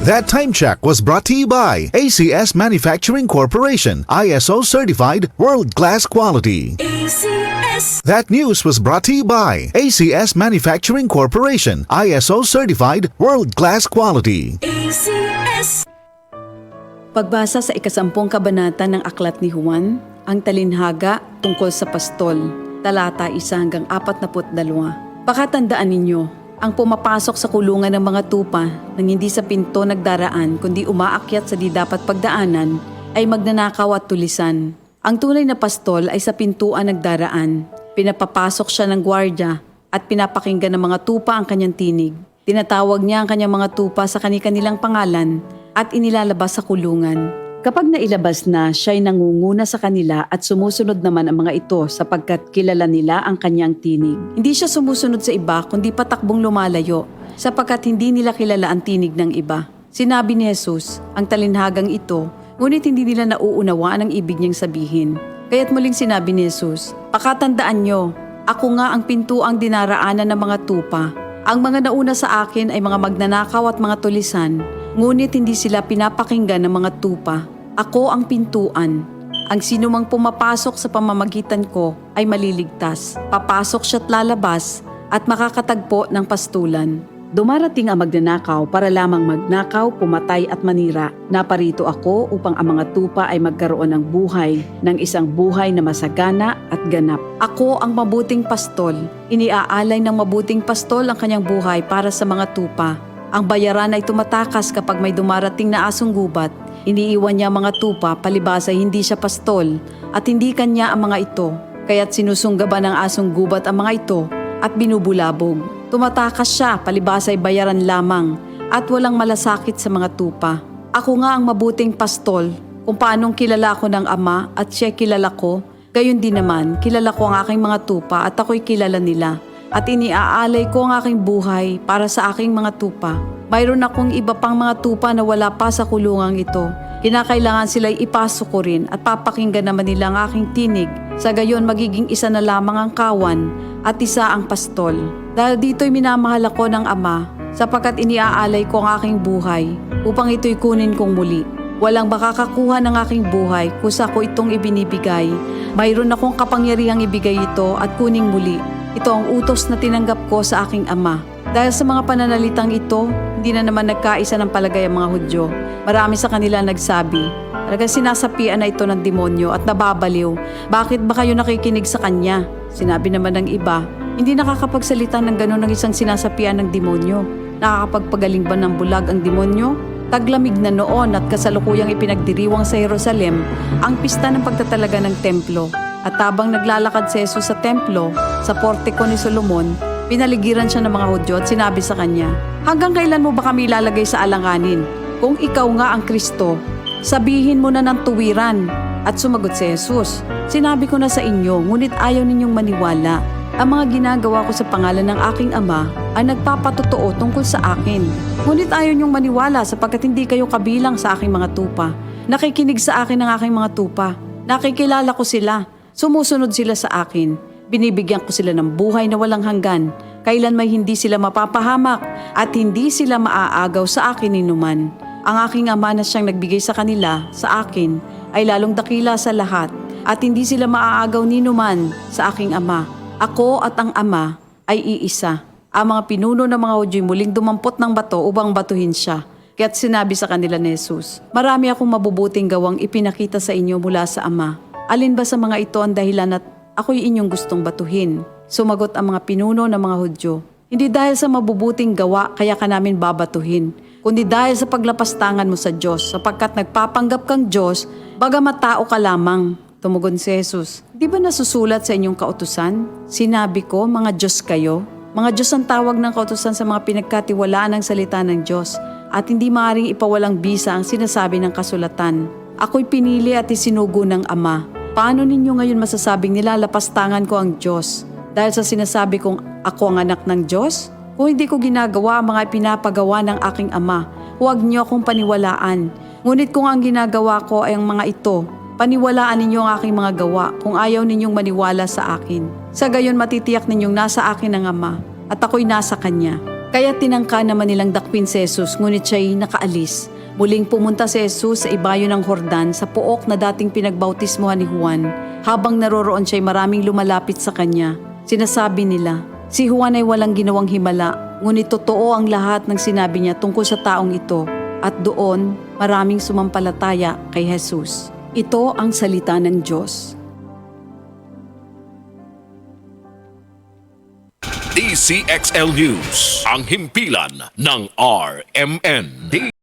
That time check was brought to you by ACS Manufacturing Corporation, ISO certified world-class quality. ACS. That news was brought to you by ACS Manufacturing Corporation, ISO certified world-class quality. ACS. Pagbasa sa 10 kabanata ng Aklat ni Juan, ang talinhaga tungkol sa pastol, talata 1 hanggang 42. Pakatandaan ninyo, ang pumapasok sa kulungan ng mga tupa nang hindi sa pinto nagdaraan kundi umaakyat sa di dapat pagdaanan ay magnanakaw at tulisan. Ang tunay na pastol ay sa pintuan nagdaraan. Pinapapasok siya ng gwardya at pinapakinggan ng mga tupa ang kanyang tinig. Tinatawag niya ang kanyang mga tupa sa kani-kanilang pangalan at inilalabas sa kulungan. Kapag nailabas na, siya'y nangunguna sa kanila at sumusunod naman ang mga ito sapagkat kilala nila ang kanyang tinig. Hindi siya sumusunod sa iba kundi patakbong lumalayo sapagkat hindi nila kilala ang tinig ng iba. Sinabi ni Jesus, ang talinhagang ito, ngunit hindi nila nauunawaan ang ibig niyang sabihin. Kaya't muling sinabi ni Jesus, pakatandaan nyo, ako nga ang pintuang dinaraanan ng mga tupa. Ang mga nauna sa akin ay mga magnanakaw at mga tulisan, ngunit hindi sila pinapakinggan ng mga tupa. Ako ang pintuan. Ang sinumang pumapasok sa pamamagitan ko ay maliligtas. Papasok siya't lalabas at makakatagpo ng pastulan. Dumarating ang magnanakaw para lamang magnakaw, pumatay at manira. Naparito ako upang ang mga tupa ay magkaroon ng buhay, ng isang buhay na masagana at ganap. Ako ang mabuting pastol. Iniaalay ng mabuting pastol ang kanyang buhay para sa mga tupa. Ang bayaran ay tumatakas kapag may dumarating na asong gubat. Iniiwan niya mga tupa palibhas ay hindi siya pastol at hindi kanya ang mga ito. Kaya't sinusunggaban ng asong gubat ang mga ito at binubulabog. Tumatakas siya palibhas ay bayaran lamang at walang malasakit sa mga tupa. Ako nga ang mabuting pastol. Kung paanong kilala ko ng Ama at siya kilala ko, gayon din naman kilala ko ang aking mga tupa at ako'y kilala nila. At iniaalay ko ang aking buhay para sa aking mga tupa. Mayroon akong iba pang mga tupa na wala pa sa kulungang ito. Kinakailangan sila'y ipasok ko rin at papakinggan naman nila ang aking tinig. Sa gayon magiging isa na lamang ang kawan at isa ang pastol. Dahil dito'y minamahal ako ng Ama sapagkat iniaalay ko ang aking buhay upang ito'y kunin kong muli. Walang makakakuha ng aking buhay kusa ko itong ibinibigay. Mayroon akong kapangyarihang ibigay ito at kuning muli. Ito ang utos na tinanggap ko sa aking Ama. Dahil sa mga pananalitang ito, hindi na naman nagkaisa ng palagay ang mga Hudyo. Marami sa kanila nagsabi, talagang sinasapian na ito ng demonyo at nababaliw. Bakit ba kayo nakikinig sa kanya? Sinabi naman ng iba, hindi nakakapagsalita ng gano'n ng isang sinasapian ng demonyo. Nakakapagpagaling ba ng bulag ang demonyo? Taglamig na noon at kasalukuyang ipinagdiriwang sa Jerusalem ang pista ng pagtatalaga ng templo. At habang naglalakad si Jesus sa templo, sa portiko ni Solomon, pinaligiran siya ng mga Hudyo at sinabi sa kanya, hanggang kailan mo ba kami ilalagay sa alanganin? Kung ikaw nga ang Kristo, sabihin mo na ng tuwiran. At sumagot si Jesus, sinabi ko na sa inyo, ngunit ayaw ninyong maniwala. Ang mga ginagawa ko sa pangalan ng aking Ama ay nagpapatotoo tungkol sa akin. Ngunit ayaw ninyong maniwala sapagkat hindi kayo kabilang sa aking mga tupa. Nakikinig sa akin ng aking mga tupa. Nakikilala ko sila. Sumusunod sila sa akin. Binibigyan ko sila ng buhay na walang hanggan. Kailan may hindi sila mapapahamak at hindi sila maaagaw sa akin ninuman. Ang aking Ama na siyang nagbigay sa kanila, sa akin, ay lalong dakila sa lahat at hindi sila maaagaw ninuman sa aking Ama. Ako at ang Ama ay iisa. Ang mga pinuno ng mga Hudyo'y muling dumampot ng bato upang batuhin siya. Kaya't sinabi sa kanila ni Jesus, marami akong mabubuting gawang ipinakita sa inyo mula sa Ama. Alin ba sa mga ito ang dahilan at ako'y inyong gustong batuhin? Sumagot ang mga pinuno ng mga Hudyo, hindi dahil sa mabubuting gawa kaya ka namin babatuhin, kundi dahil sa paglapastangan mo sa Diyos, sapagkat nagpapanggap kang Diyos, bagamat tao ka lamang. Tumugon si Jesus, di ba nasusulat sa inyong kautusan? Sinabi ko, mga Diyos kayo. Mga Diyos ang tawag ng kautusan sa mga pinagkatiwalaan ng salita ng Diyos, at hindi maaaring ipawalang bisa ang sinasabi ng kasulatan. Ako'y pinili at isinugo ng Ama. Paano ninyo ngayon masasabing nilalapastangan ko ang Diyos? Dahil sa sinasabi kong ako ang anak ng Diyos? Kung hindi ko ginagawa ang mga pinapagawa ng aking Ama, huwag niyo akong paniwalaan. Ngunit kung ang ginagawa ko ay ang mga ito, paniwalaan ninyo ang aking mga gawa kung ayaw ninyong maniwala sa akin. Sa gayon matitiyak ninyong nasa akin ang Ama at ako'y nasa Kanya. Kaya tinangka naman nilang dakpin si Jesus, ngunit siya'y nakaalis. Muling pumunta si Jesus sa ibayo ng Hordan sa pook na dating pinagbautismohan ni Juan. Habang naroroon siya'y maraming lumalapit sa kanya. Sinasabi nila, si Juan ay walang ginawang himala, ngunit totoo ang lahat ng sinabi niya tungkol sa taong ito. At doon, maraming sumampalataya kay Jesus. Ito ang salita ng Diyos. DCXL News, ang himpilan ng RMN.